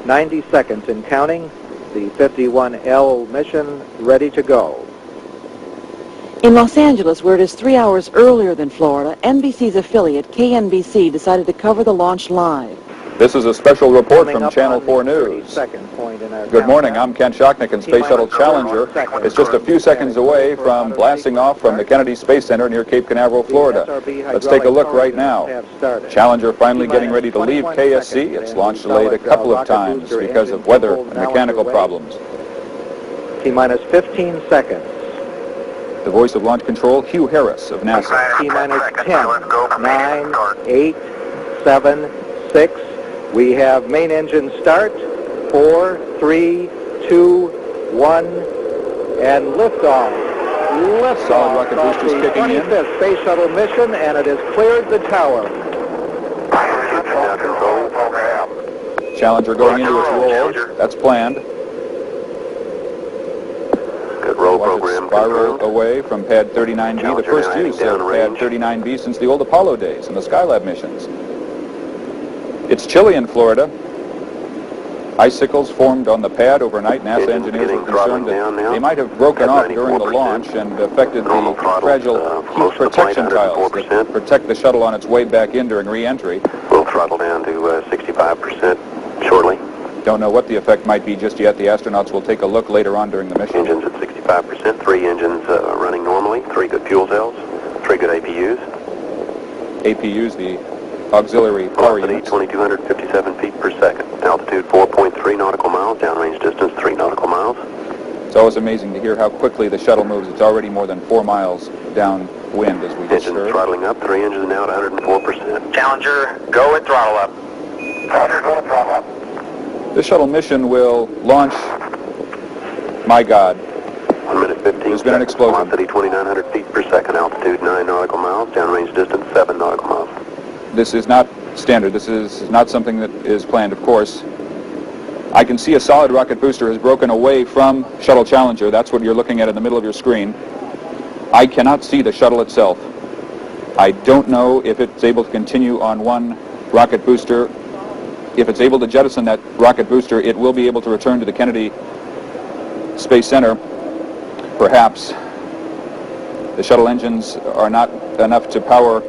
90 seconds and counting. The 51L mission ready to go. In Los Angeles, where it is 3 hours earlier than Florida, NBC's affiliate, KNBC, decided to cover the launch live. This is a special report from Channel 4 News. Good morning, I'm Ken Shocknick, and Space Shuttle Challenger is just a few seconds away from blasting off from the Kennedy Space Center near Cape Canaveral, Florida. Let's take a look right now. Challenger finally getting ready to leave KSC. Its launch delayed a couple of times because of weather and mechanical problems. T-minus 15 seconds. The voice of launch control, Hugh Harris of NASA. T-minus 10, 9, 8, 7, 6. We have main engine start. 4, 3, 2, 1, and liftoff. Liftoff. Solid rocket boosters kicking in. 25th Space Shuttle mission, and it has cleared the tower. Challenger going into its roll. That's planned. Good roll Watch program it spiral confirmed. away from Pad 39B, the first use of Pad 39B since the old Apollo days and the Skylab missions. It's chilly in Florida. Icicles formed on the pad overnight. NASA engineers were concerned that they might have broken off during the launch and affected the fragile heat protection tiles that protect the shuttle on its way back in during re-entry. We'll throttle down to 65% shortly. Don't know what the effect might be just yet. The astronauts will take a look later on during the mission. Engines at 65%, 3 engines running normally, 3 good fuel cells, 3 good APUs. APUs, the auxiliary power Velocity units. 2,257 feet per second. Altitude 4.3 nautical miles. Downrange distance 3 nautical miles. It's always amazing to hear how quickly the shuttle moves. It's already more than 4 miles downwind, as we just Engines heard. throttling up. 3 engines now at 104%. Challenger, go at throttle up. Challenger, go at throttle up. This shuttle mission will launch, my God, 1 minute 15 There's been an seconds. explosion. Velocity 2,900 feet per second. Altitude 9 nautical miles. Downrange distance 7 nautical miles. this is not standard. This is not something that is planned, of course. I can see a solid rocket booster has broken away from Shuttle Challenger. That's what you're looking at in the middle of your screen. I cannot see the shuttle itself. I don't know if it's able to continue on one rocket booster. If it's able to jettison that rocket booster, it will be able to return to the Kennedy Space Center. Perhaps the shuttle engines are not enough to power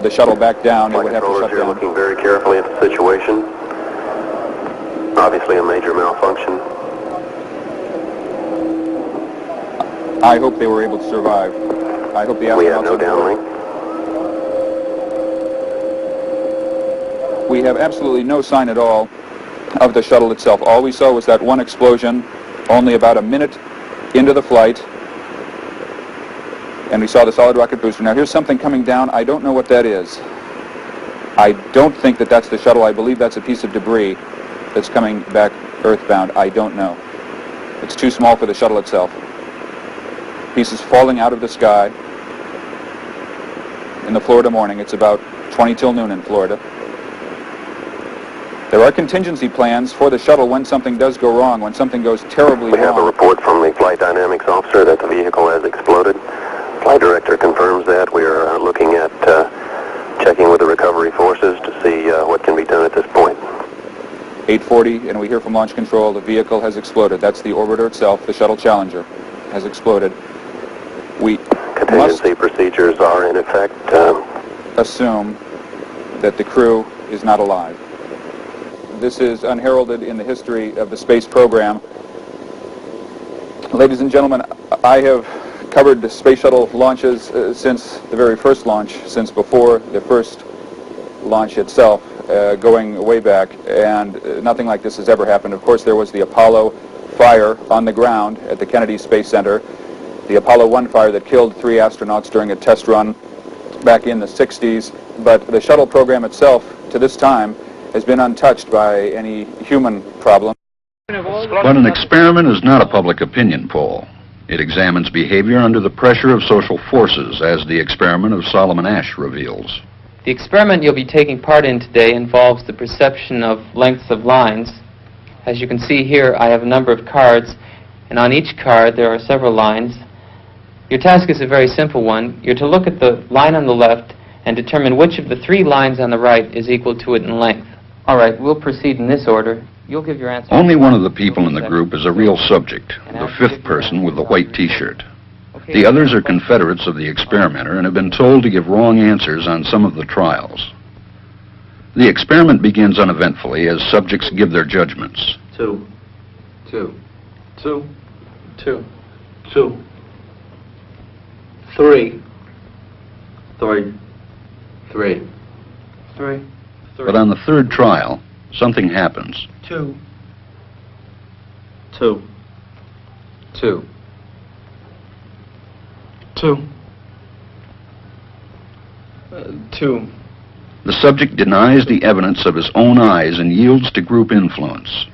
the shuttle back down. It would have to shut Controllers here down. looking very carefully at the situation. Obviously a major malfunction. I hope they were able to survive. I hope the astronauts We have no on board. downlink. We have absolutely no sign at all of the shuttle itself. All we saw was that one explosion only about a minute into the flight, and we saw the solid rocket booster. Now here's something coming down. I don't know what that is. I don't think that that's the shuttle. I believe that's a piece of debris that's coming back earthbound. I don't know. It's too small for the shuttle itself. Pieces falling out of the sky in the Florida morning. It's about 20 till noon in Florida. There are contingency plans for the shuttle when something does go wrong, when something goes terribly We have a wrong. report from the flight dynamics officer that the vehicle has exploded. Flight director confirms that. We are looking at checking with the recovery forces to see what can be done at this point. 8:40, and we hear from launch control the vehicle has exploded. That's the orbiter itself, the Shuttle Challenger, has exploded. We Contingency procedures are in effect. assume that the crew is not alive. This is unheralded in the history of the space program. Ladies and gentlemen, I have covered the space shuttle launches since the very first launch, since before the first launch itself, going way back, and nothing like this has ever happened. Of course, there was the Apollo fire on the ground at the Kennedy Space Center, the Apollo 1 fire that killed 3 astronauts during a test run back in the 60s, but the shuttle program itself, to this time, has been untouched by any human problem. But an experiment is not a public opinion poll. It examines behavior under the pressure of social forces, as the experiment of Solomon Asch reveals. The experiment you'll be taking part in today involves the perception of lengths of lines. As you can see here, I have a number of cards, and on each card there are several lines. Your task is a very simple one. You're to look at the line on the left and determine which of the 3 lines on the right is equal to it in length. All right, we'll proceed in this order. You'll give your answer. Only one of the people in the group is a real subject, the fifth person with the white T-shirt. The others are confederates of the experimenter and have been told to give wrong answers on some of the trials. The experiment begins uneventfully as subjects give their judgments. 2. 2. 2. 2. 2. 3. 3. 3. 3. But on the third trial, something happens. 2. 2. 2. 2. 2. The subject denies the evidence of his own eyes and yields to group influence.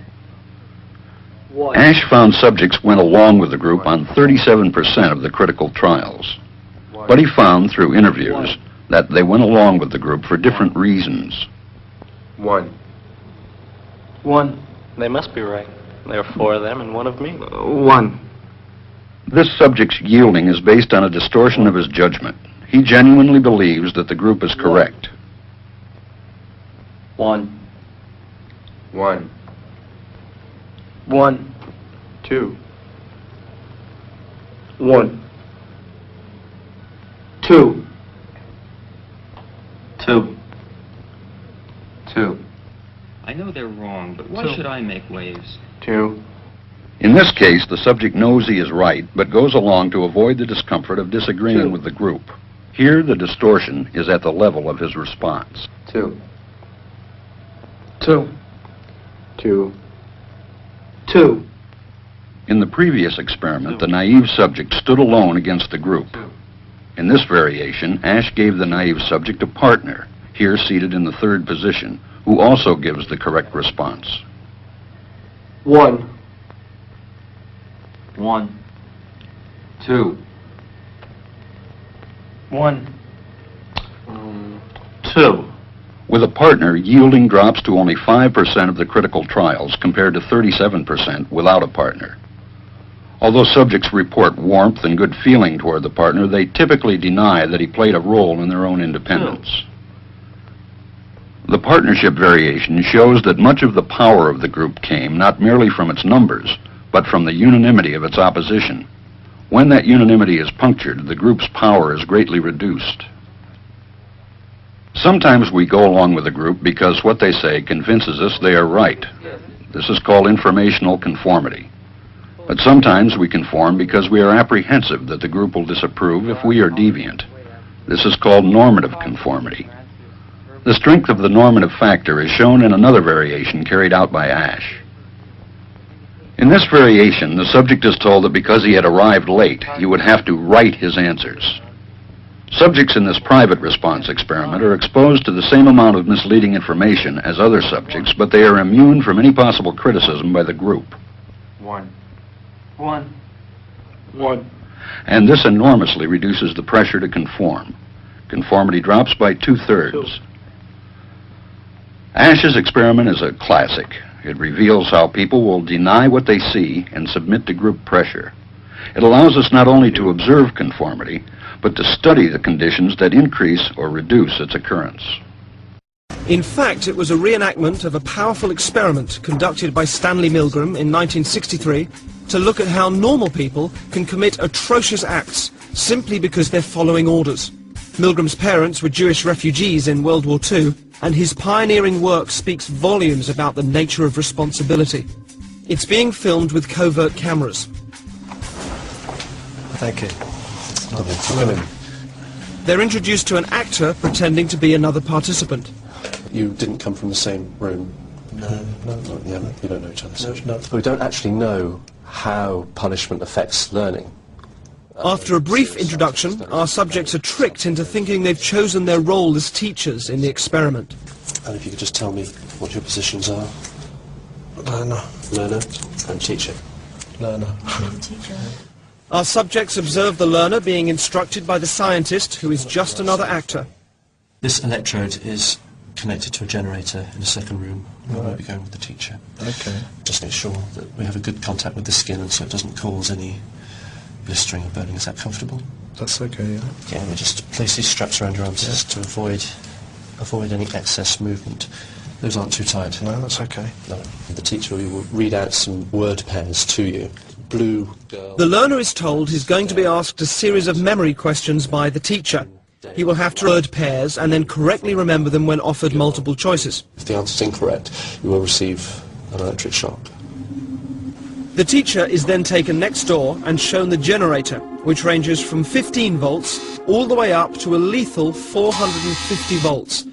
1. Ash found subjects went along with the group on 37% of the critical trials. But he found through interviews that they went along with the group for different reasons. 1. 1. They must be right. There are 4 of them and 1 of me. 1. This subject's yielding is based on a distortion of his judgment. He genuinely believes that the group is correct. 1. 1. 1. 2. 1. 2. 2. 2. I know they're wrong, but why should I make waves? 2. In this case, the subject knows he is right, but goes along to avoid the discomfort of disagreeing with the group. Here, the distortion is at the level of his response. 2. 2. 2. 2. In the previous experiment, the naive subject stood alone against the group. In this variation, Ash gave the naive subject a partner, here seated in the third position, who also gives the correct response. 1. 1. 2. 1. 2. With a partner, yielding drops to only 5% of the critical trials compared to 37% without a partner. Although subjects report warmth and good feeling toward the partner, they typically deny that he played a role in their own independence. The partnership variation shows that much of the power of the group came not merely from its numbers, but from the unanimity of its opposition. When that unanimity is punctured, the group's power is greatly reduced. Sometimes we go along with a group because what they say convinces us they are right. This is called informational conformity. But sometimes we conform because we are apprehensive that the group will disapprove if we are deviant. This is called normative conformity. The strength of the normative factor is shown in another variation carried out by Ash. In this variation, the subject is told that because he had arrived late, he would have to write his answers. Subjects in this private response experiment are exposed to the same amount of misleading information as other subjects, but they are immune from any possible criticism by the group. 1. 1. 1. And this enormously reduces the pressure to conform. Conformity drops by 2/3. Ash's experiment is a classic. It reveals how people will deny what they see and submit to group pressure. It allows us not only to observe conformity, but to study the conditions that increase or reduce its occurrence. In fact, it was a reenactment of a powerful experiment conducted by Stanley Milgram in 1963 to look at how normal people can commit atrocious acts simply because they're following orders. Milgram's parents were Jewish refugees in World War II, and his pioneering work speaks volumes about the nature of responsibility. It's being filmed with covert cameras. Thank you. They're introduced to an actor pretending to be another participant. You didn't come from the same room? No. You don't know each other? No. We don't actually know how punishment affects learning. After a brief introduction, our subjects are tricked into thinking they've chosen their role as teachers in the experiment. And if you could just tell me what your positions are? Learner. Learner and teacher. Learner. Teacher. Our subjects observe the learner being instructed by the scientist, who is just another actor. This electrode is connected to a generator in the second room. We might be going with the teacher. Okay. Just make sure that we have a good contact with the skin and so it doesn't cause any blistering or burning. Is that comfortable? That's okay, yeah. Yeah, we just place these straps around your arms just to avoid any excess movement. Those aren't too tight. No, that's okay. No. The teacher will read out some word pairs to you. Blue girl. The learner is told he's going to be asked a series of memory questions by the teacher. He will have to word pairs and then correctly remember them when offered multiple choices. If the answer is incorrect, you will receive an electric shock. The teacher is then taken next door and shown the generator, which ranges from 15 volts all the way up to a lethal 450 volts.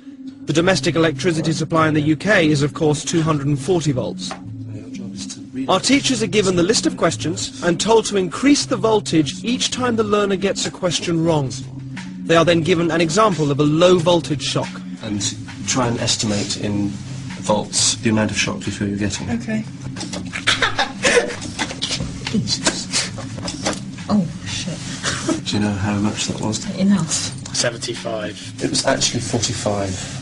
The domestic electricity supply in the UK is, of course, 240 volts. Our teachers are given the list of questions and told to increase the voltage each time the learner gets a question wrong. They are then given an example of a low voltage shock. And try and estimate in volts the amount of shock you feel you're getting. Okay. Oh, shit. Do you know how much that was? Enough. 75. It was actually 45.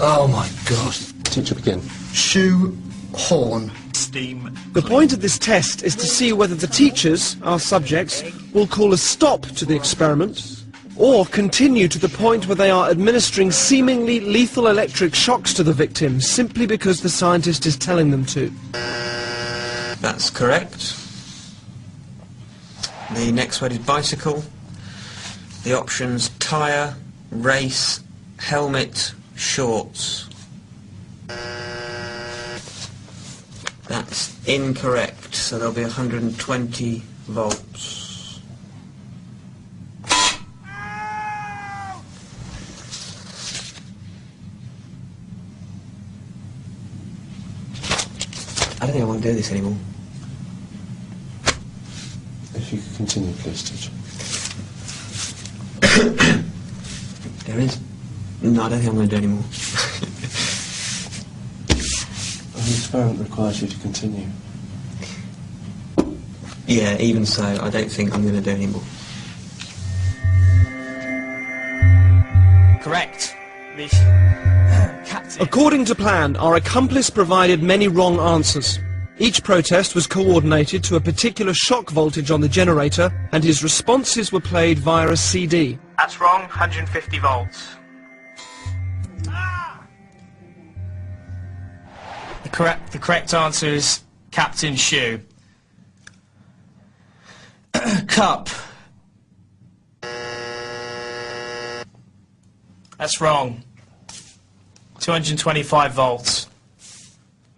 Oh my God. Teacher, begin. Shoe horn. Steam. The point of this test is to see whether the teachers, our subjects, will call a stop to the experiment or continue to the point where they are administering seemingly lethal electric shocks to the victim simply because the scientist is telling them to. That's correct. The next word is bicycle. The options: tyre, race, helmet, shorts. That's incorrect, so there'll be 120 volts. I don't think I want to do this anymore. If you could continue, please, teacher. There is. No, I don't think I'm going to do anymore. The experiment requires you to continue. Yeah, even so, I don't think I'm going to do anymore. Correct. According to plan, our accomplice provided many wrong answers. Each protest was coordinated to a particular shock voltage on the generator, and his responses were played via a CD. That's wrong. 150 volts. The correct answer is Captain Shoe. Cup. That's wrong. 225 volts.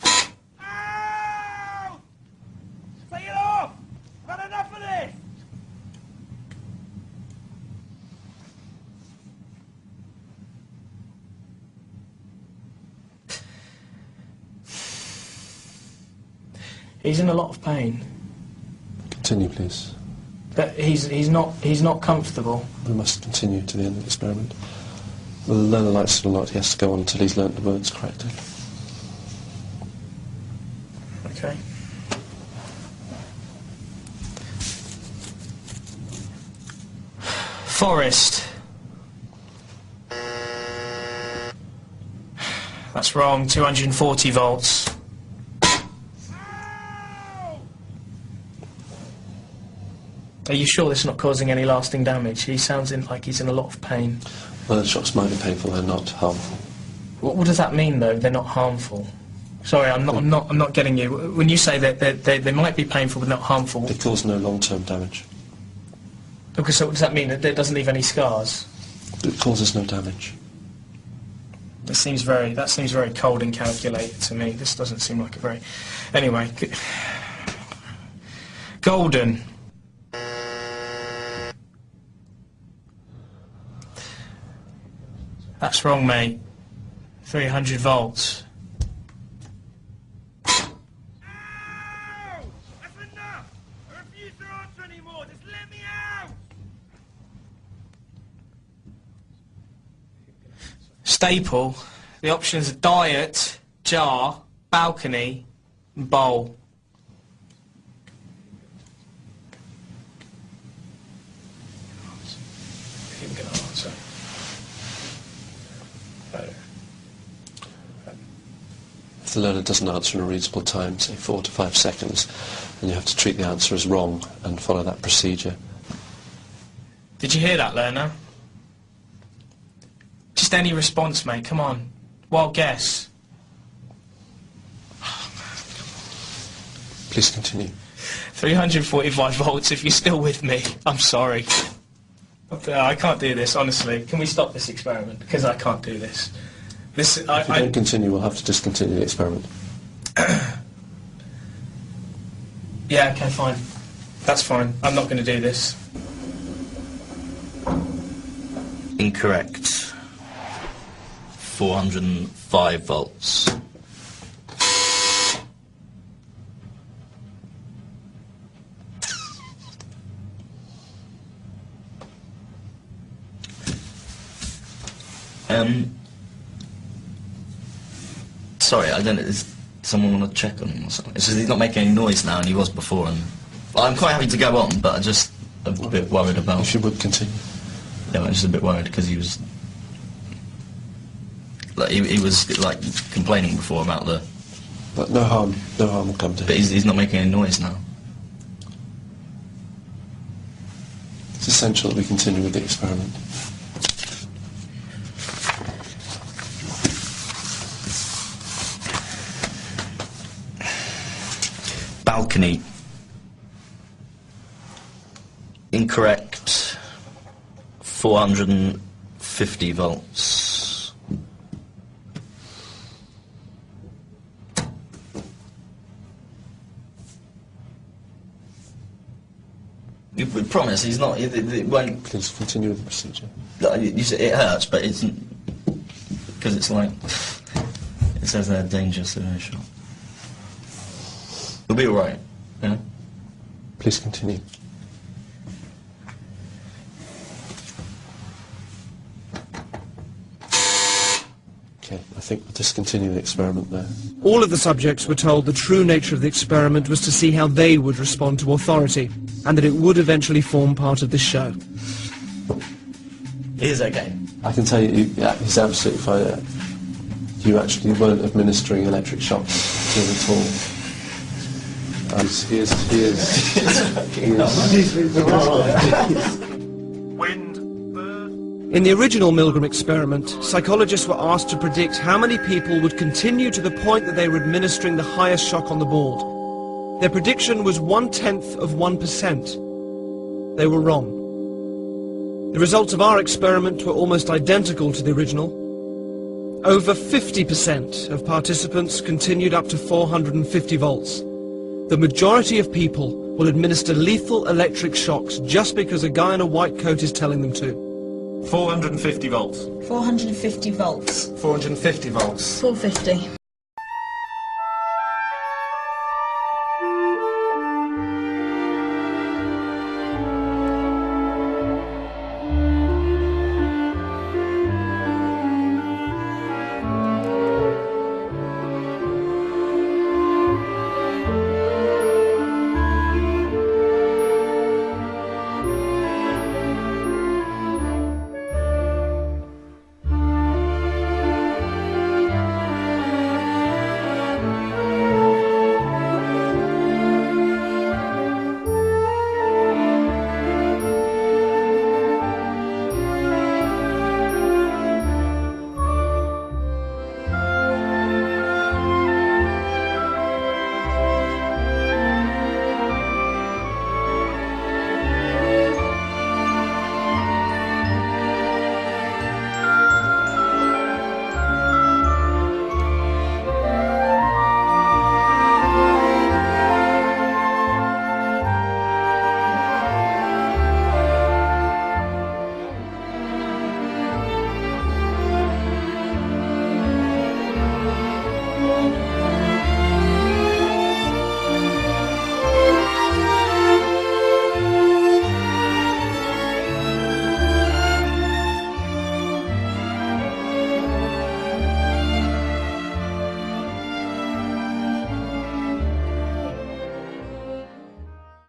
Take it off! I've had enough of this! He's in a lot of pain. Continue, please. But he's not comfortable. We must continue to the end of the experiment. Whether the learner likes it or not, he has to go on until he's learnt the words correctly. Okay. Forest. That's wrong. 240 volts. Are you sure this is not causing any lasting damage? He sounds like he's in a lot of pain. Well, the shocks might be painful, they're not harmful. What does that mean, though? They're not harmful. Sorry, I'm not getting you. When you say that they might be painful but not harmful, They cause no long-term damage. okay, so what does that mean? That it doesn't leave any scars? It causes no damage. That seems very cold and calculated to me. This doesn't seem like a very. Anyway, golden. That's wrong, mate. 300 volts. Ow! That's enough! I refuse to answer anymore! Just let me out! Staple. The options are diet, jar, balcony, and bowl. I'm going to answer. If the learner doesn't answer in a reasonable time, say 4 to 5 seconds, then you have to treat the answer as wrong and follow that procedure. Did you hear that, learner? Just any response, mate. Come on. Wild guess. Please continue. 345 volts, if you're still with me. I'm sorry. I can't do this, honestly. Can we stop this experiment? Because I can't do this. If you don't continue, we'll have to discontinue the experiment. Yeah, okay, fine. That's fine. I'm not going to do this. Incorrect. 405 volts. Sorry, I don't know, does someone want to check on him or something? It's just he's not making any noise now, and he was before, and... Well, I'm quite happy to go on, but I'm just a bit worried about... If you would continue. Yeah, I'm just a bit worried, because he was... Like, he was, like, complaining before about the... But no harm will come to him. But he's not making any noise now. It's essential that we continue with the experiment. Balcony. Incorrect. 450 volts. We promise he's not. It won't. Please continue with the procedure. You say it hurts, but it's because it's like it says they're dangerous shot. We'll be all right. Yeah. Please continue. Okay, I think we'll discontinue the experiment there. All of the subjects were told the true nature of the experiment was to see how they would respond to authority, and that it would eventually form part of the show. He is okay. I can tell you, yeah, he's absolutely fine. You actually weren't administering electric shocks to him at all. He is. In the original Milgram experiment, psychologists were asked to predict how many people would continue to the point that they were administering the highest shock on the board. Their prediction was 0.1%. They were wrong. The results of our experiment were almost identical to the original. Over 50% of participants continued up to 450 volts. The majority of people will administer lethal electric shocks just because a guy in a white coat is telling them to. 450 volts. 450 volts. 450 volts. 450.